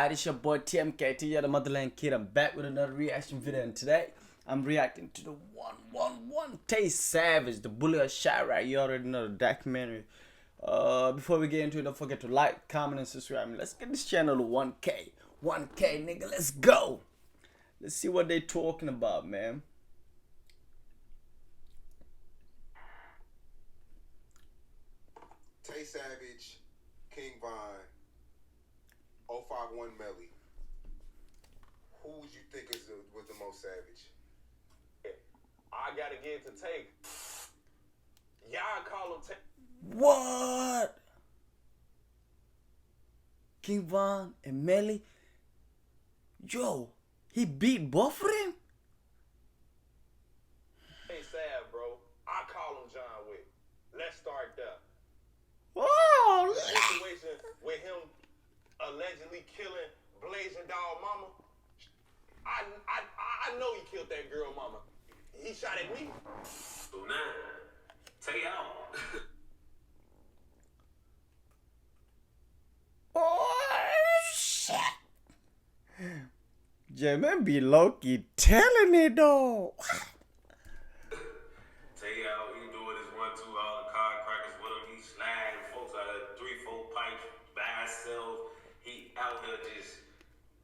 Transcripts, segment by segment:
Alright, it's your boy TMKT, you're the Motherland Kid. I'm back with another reaction video, and today I'm reacting to the 111 Tay Savage, the bully of Chiraq. You already know the documentary. Before we get into it, don't forget to like, comment, and subscribe. Let's get this channel to 1K. 1K, nigga, let's go. Let's see what they talking about, man. Tay Savage, King Von, 051 Melly. Who would you think was the most savage? I gotta give it to Tay. Y'all call him Tay. What? King Von and Melly? Yo, he beat both of them? Tay Savage, bro. I call him John Wick. Let's start there. Oh, The situation with him allegedly killing Blazing Dog Mama. I know he killed that girl mama. He shot at me. So now, Tay out. oh shit. J-Man be low-key telling it though. Tay out, he doing his 1-2 all the car crackers with him. He sliding folks out of 3-4 pipes by himself. He out here just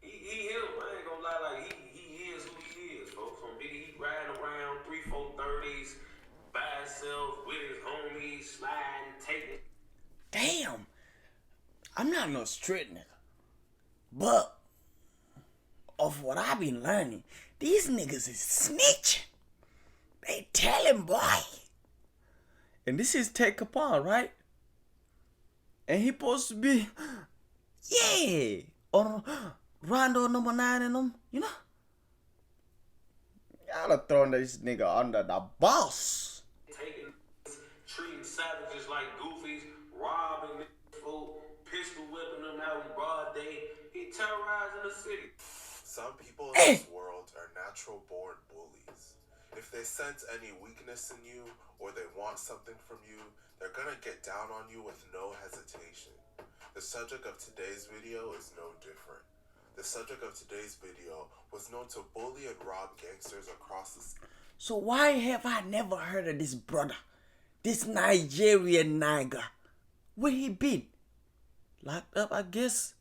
he him. I ain't gonna lie, like he is who he is, folks. From he riding around 3-4 30s by himself with his homies, sliding, taking. Damn. I'm not no street nigga. But of what I've been learning, these niggas is snitching. They tellin', boy. And this is Tay Capone, right? And he supposed to be, yeah, on Rondo number 9 and them, you know? Y'all are throwing this nigga under the bus. Taking, treating savages like goofies, robbing folk, pistol whipping them out in broad day. He terrorizing the city. Some people in this world are natural born bullies. If they sense any weakness in you or they want something from you, they're gonna get down on you with no hesitation. The subject of today's video is no different. The subject of today's video was known to bully and rob gangsters across the... So why have I never heard of this brother? This Nigerian nigga. Where he been? Locked up, I guess.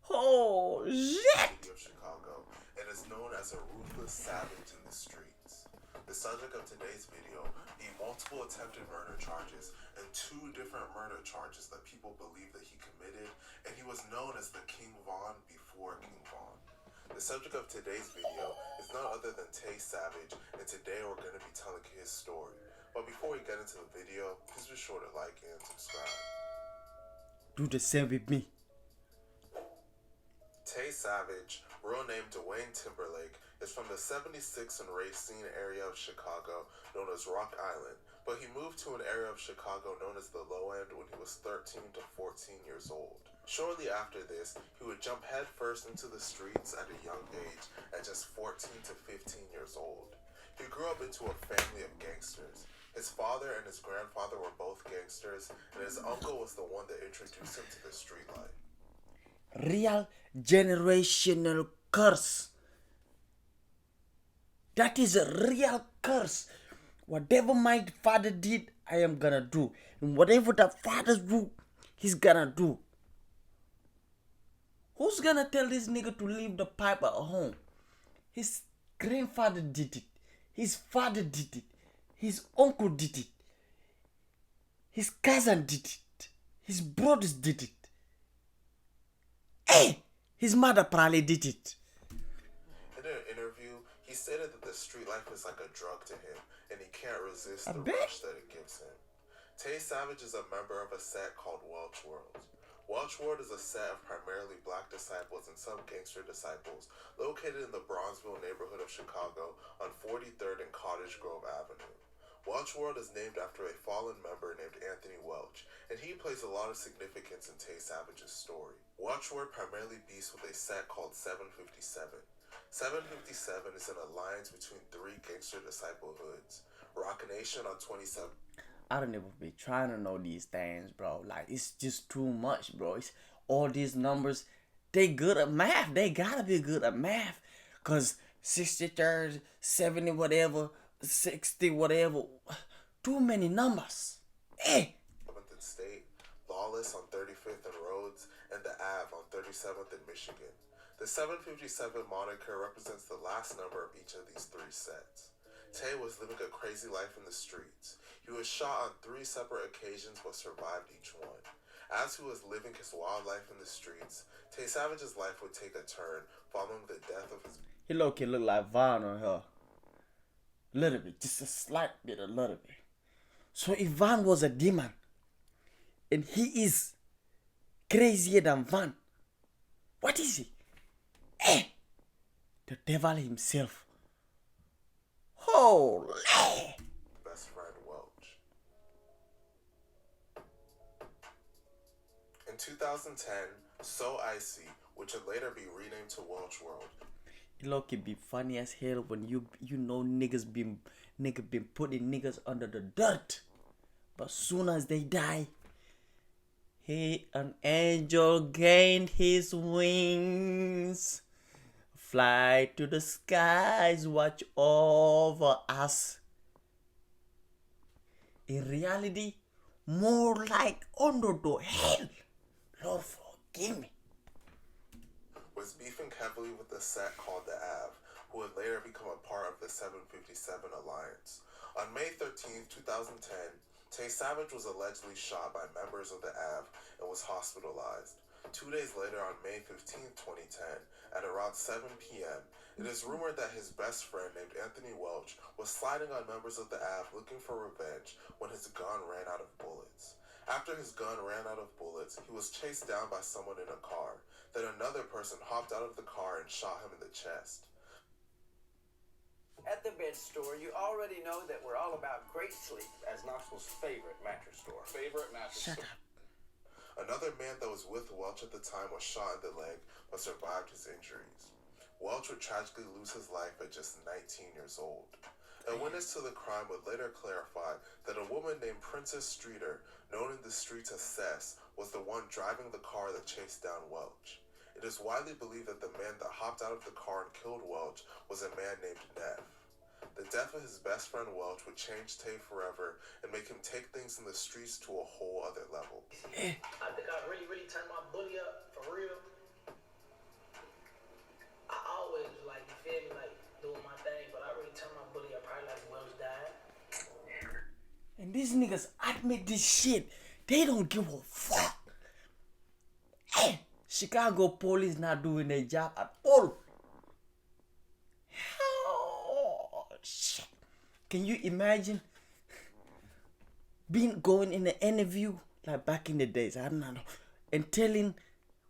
Oh, shit! Of Chicago, and is known as a ruthless savage in the streets. The subject of today's video being multiple attempted murder charges and 2 different murder charges that people believe that he committed, and he was known as the King Von before King Von. The subject of today's video is none other than Tay Savage, and today we're going to be telling his story. But before we get into the video, please be sure to like and subscribe. Do the same with me. Tay Savage, real name Dwayne Timberlake, is from the 76th and Racine area of Chicago, known as Rock Island, but he moved to an area of Chicago known as the Low End when he was 13 to 14 years old. Shortly after this, he would jump headfirst into the streets at a young age, at just 14 to 15 years old. He grew up into a family of gangsters. His father and his grandfather were both gangsters, and his uncle was the one that introduced him to the street life. Real generational curse. That is a real curse. Whatever my father did, I am gonna do. And whatever the father do, he's gonna do. Who's gonna tell this nigga to leave the pipe at home? His grandfather did it. His father did it. His uncle did it. His cousin did it. His brothers did it. Hey! His mother probably did it. In an interview, he stated that the street life is like a drug to him, and he can't resist the bet. rush that it gives him. Tay Savage is a member of a set called Welch World. Welch World is a set of primarily black disciples and some gangster disciples located in the Bronzeville neighborhood of Chicago on 43rd and Cottage Grove Avenue. Welch World is named after a fallen member named Anthony Welch, and he plays a lot of significance in Tay Savage's story. Welch World primarily beats with a set called 757. 757 is an alliance between 3 gangster disciple hoods. Rock Nation on 27. I don't even be trying to know these things, bro. Like, it's just too much, bro. It's all these numbers. they good at math. They gotta be good at math. Cause 63rd, 70 whatever, 60 whatever. Too many numbers. Hey. 7th and State, Lawless on 35th and Rhodes, and the Ave on 37th in Michigan. The 757 moniker represents the last number of each of these three sets. Tay was living a crazy life in the streets. He was shot on 3 separate occasions but survived each one. As he was living his wild life in the streets, Tay Savage's life would take a turn following the death of his... He low-key look like Vaughn on her. Little bit, just a slight bit, a little bit. So if Van was a demon, and he is crazier than Van, what is he? The devil himself. Holy! best friend Welch. In 2010, So Icy, which would later be renamed to Welch World. It look it be funny as hell when you know niggas been putting niggas under the dirt, but soon as they die, an angel gained his wings, fly to the skies, watch over us. In reality, more like under the hell. Lord forgive me. Was beefing heavily with the set called the Ave, who would later become a part of the 757 alliance. On May 13, 2010, Tay Savage was allegedly shot by members of the Ave and was hospitalized. 2 days later, on May 15, 2010, at around 7 p.m., it is rumored that his best friend named Anthony Welch was sliding on members of the Ave looking for revenge when his gun ran out of bullets. After his gun ran out of bullets, he was chased down by someone in a car. Then another person hopped out of the car and shot him in the chest. At the bed store, you already know that we're all about great sleep. As Knoxville's favorite mattress store. Favorite mattress store. Another man that was with Welch at the time was shot in the leg but survived his injuries. Welch would tragically lose his life at just 19 years old. A witness to the crime would later clarify that a woman named Princess Streeter, known in the streets as Cess, was the one driving the car that chased down Welch. It is widely believed that the man that hopped out of the car and killed Welch was a man named Neff. The death of his best friend Welch would change Tay forever and make him take things in the streets to a whole other level. I think I really turned my bully up, for real. I always, like, you feel me, like, doing my thing, but I really turned my bully up probably like Welch died. And these niggas admit this shit. They don't give a fuck. Chicago police not doing their job at all. Oh, shit. Can you imagine going in an interview like back in the days? I don't know. And telling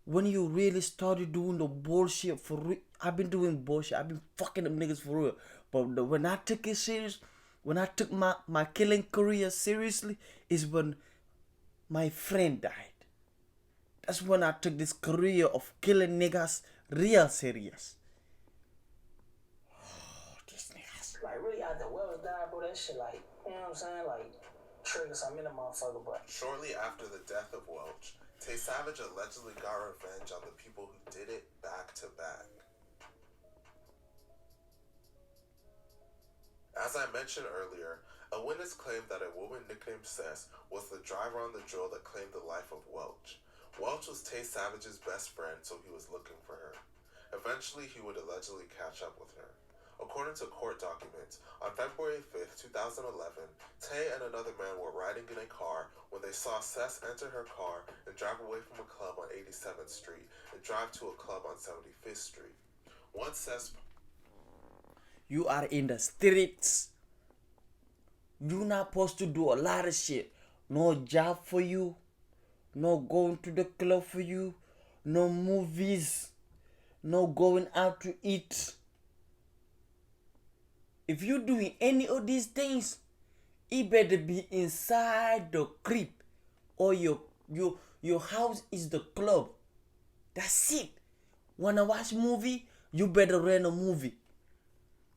when you really started doing the bullshit for real. I've been doing bullshit. I've been fucking them niggas for real. But when I took it serious, when I took my killing career seriously, is when my friend died. That's when I took this career of killing niggas real serious. Oh, these niggas. Like, really, after Welch died, bro, that shit, like, you know what I'm saying? Like, trigger something in the motherfucker, but. Shortly after the death of Welch, Tay Savage allegedly got revenge on the people who did it back to back. As I mentioned earlier, a witness claimed that a woman nicknamed Cess was the driver on the drill that claimed the life of Welch. Welch was Tay Savage's best friend, so he was looking for her. Eventually, he would allegedly catch up with her. According to court documents, on February 5th, 2011, Tay and another man were riding in a car when they saw Cess enter her car and drive away from a club on 87th Street and drive to a club on 75th Street. Once Cess... You are in the streets. You're not supposed to do a lot of shit. No job for you. No going to the club for you. No movies. No going out to eat. If you're doing any of these things, it better be inside the crib. Or your house is the club. That's it. Wanna watch movie? You better rent a movie.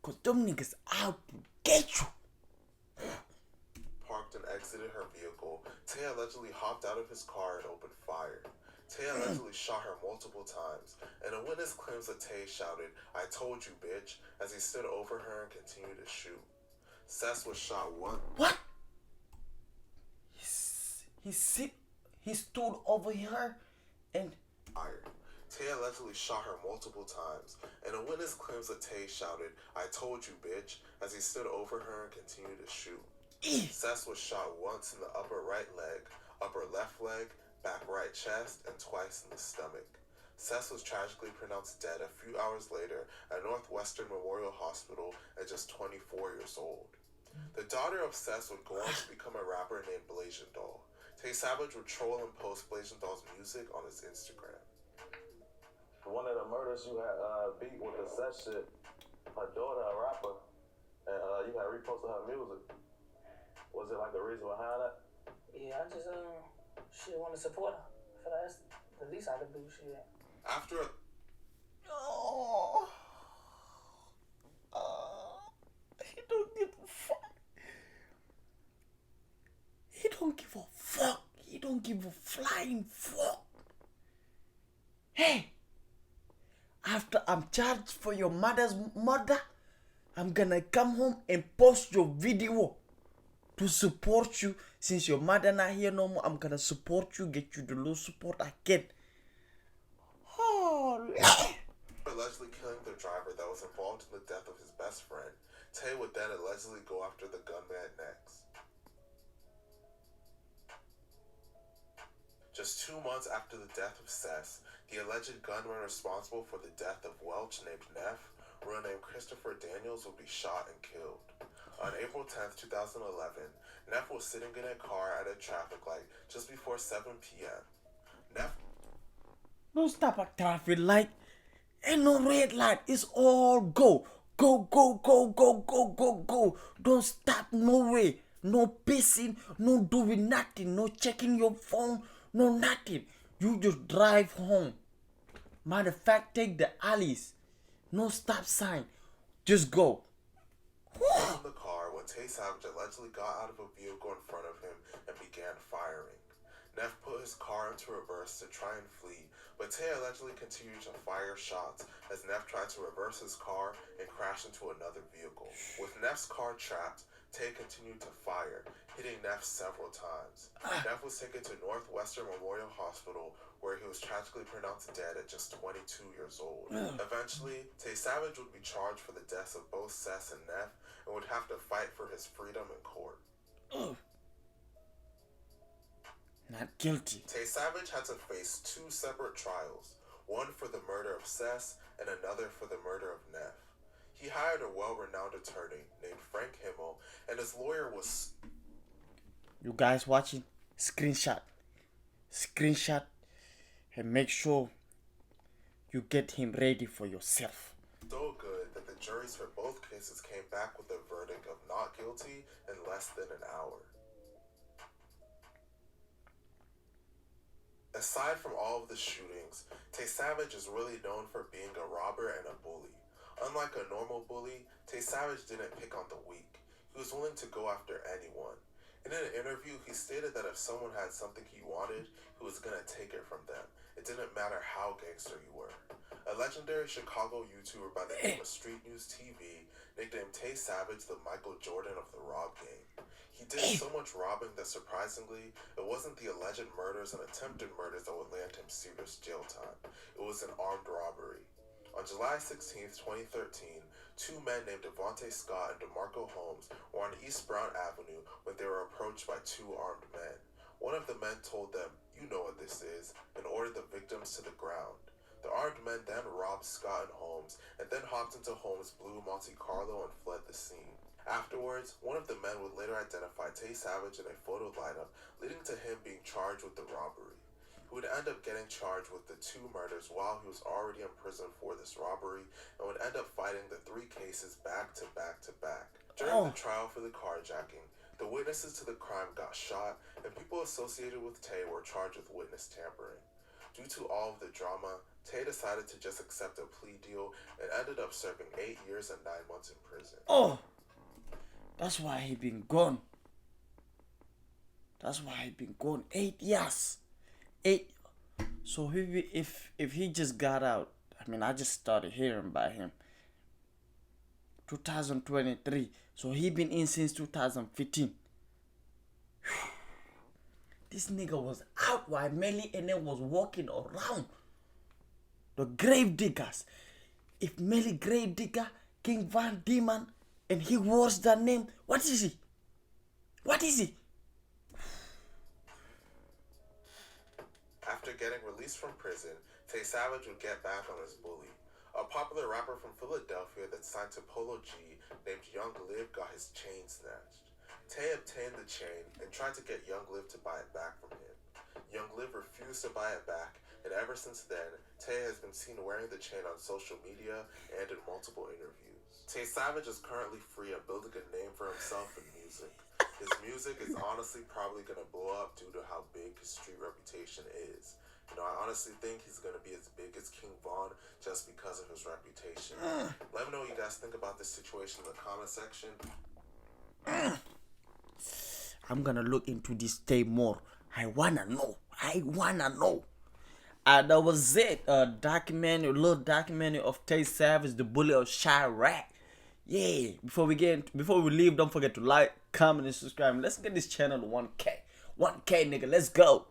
Cause them niggas out to get you. parked and exited her vehicle, Tay allegedly hopped out of his car and opened fire. Tay allegedly shot her multiple times, and a witness claims that Tay shouted, "I told you, bitch," as he stood over her and continued to shoot. Sess was shot once. What? He stood over her and fired. Tay allegedly shot her multiple times, and a witness claims that Tay shouted, "I told you, bitch," as he stood over her and continued to shoot. Sess was shot once in the upper right leg, upper left leg, back right chest, and twice in the stomach. Sess was tragically pronounced dead a few hours later at Northwestern Memorial Hospital at just 24 years old. The daughter of Sess would go on to become a rapper named Blazing Doll. Tay Savage would troll and post Blazing Doll's music on his Instagram. One of the murders you had beat with the Sess shit, her daughter, a rapper, and you had reposted her music. Was it like the reason behind that? Yeah, I just shit want to support her. I feel like that's the least I could do. Shit. After a he don't give a fuck. He don't give a fuck. He don't give a flying fuck. Hey, after I'm charged for your mother's murder, I'm gonna come home and post your video to support you. Since your mother not here no more, I'm gonna support you, get you the low support I can. allegedly killing the driver that was involved in the death of his best friend, Tay would then allegedly go after the gunman next. Just 2 months after the death of Sess, the alleged gunman responsible for the death of Welch named Neff, real name Christopher Daniels, would be shot and killed. On April 10th, 2011, Neff was sitting in a car at a traffic light just before 7 p.m. Neff... Don't stop at traffic light. Ain't no red light. It's all go. Go, go, go, go, go, go, go. Don't stop no way. No pissing, no doing nothing, no checking your phone, no nothing. You just drive home. Matter of fact, take the alleys. No stop sign. Just go. in the car when Tay Savage allegedly got out of a vehicle in front of him and began firing. Neff put his car into reverse to try and flee, but Tay allegedly continued to fire shots as Neff tried to reverse his car and crash into another vehicle. With Neff's car trapped, Tay continued to fire, hitting Neff several times. Neff was taken to Northwestern Memorial Hospital, where he was tragically pronounced dead at just 22 years old. Eventually, Tay Savage would be charged for the deaths of both Sess and Neff and would have to fight for his freedom in court. Not guilty. Tay Savage had to face 2 separate trials, one for the murder of Sess and another for the murder of Neff. He hired a well-renowned attorney named Frank Himmel, and his lawyer was... You guys watching? Screenshot. Screenshot. And make sure you get him ready for yourself. So good that the juries for both cases came back with a verdict of not guilty in less than an hour. Aside from all of the shootings, Tay Savage is really known for being a robber and a bully. Unlike a normal bully, Tay Savage didn't pick on the weak. He was willing to go after anyone. In an interview, he stated that if someone had something he wanted, he was gonna take it from them. It didn't matter how gangster you were. A legendary Chicago YouTuber by the name of Street News TV nicknamed Tay Savage the Michael Jordan of the rob game. He did so much robbing that surprisingly, it wasn't the alleged murders and attempted murders that would land him serious jail time. It was an armed robbery. On July 16, 2013, 2 men named Devontae Scott and DeMarco Holmes were on East Brown Avenue when they were approached by 2 armed men. One of the men told them, "You know what this is," and ordered the victims to the ground. The armed men then robbed Scott and Holmes, and then hopped into Holmes' blue Monte Carlo and fled the scene. Afterwards, one of the men would later identify Tay Savage in a photo lineup, leading to him being charged with the robbery. He would end up getting charged with the 2 murders while he was already in prison for this robbery, and would end up fighting the 3 cases back to back to back. During the trial for the carjacking, the witnesses to the crime got shot, and people associated with Tay were charged with witness tampering. Due to all of the drama, Tay decided to just accept a plea deal and ended up serving 8 years and 9 months in prison. That's why he been gone. That's why he been gone 8 years. So if he just got out, I mean, I just started hearing about him. 2023. So he been in since 2015. This nigga was out while Melly and them was walking around. The grave diggers. If Melly grave digger, King Van Diemen, and he wears that name, what is he? What is he? After getting released from prison, Tay Savage would get back on his bully. A popular rapper from Philadelphia that signed to Polo G named Young Liv got his chain snatched. Tay obtained the chain and tried to get Young Liv to buy it back from him. Young Liv refused to buy it back, and ever since then, Tay has been seen wearing the chain on social media and in multiple interviews. Tay Savage is currently free and building a name for himself in music. His music is honestly probably gonna blow up due to how big his street reputation is. You know, I honestly think he's gonna be as big as King Von just because of his reputation. Let me know what you guys think about this situation in the comment section. I'm gonna look into this day more. I wanna know. That was it. A little documentary of Tay Savage, the bully of Chiraq. Yeah. Before we leave, don't forget to like, comment, and subscribe. Let's get this channel to 1K. 1K, nigga. Let's go.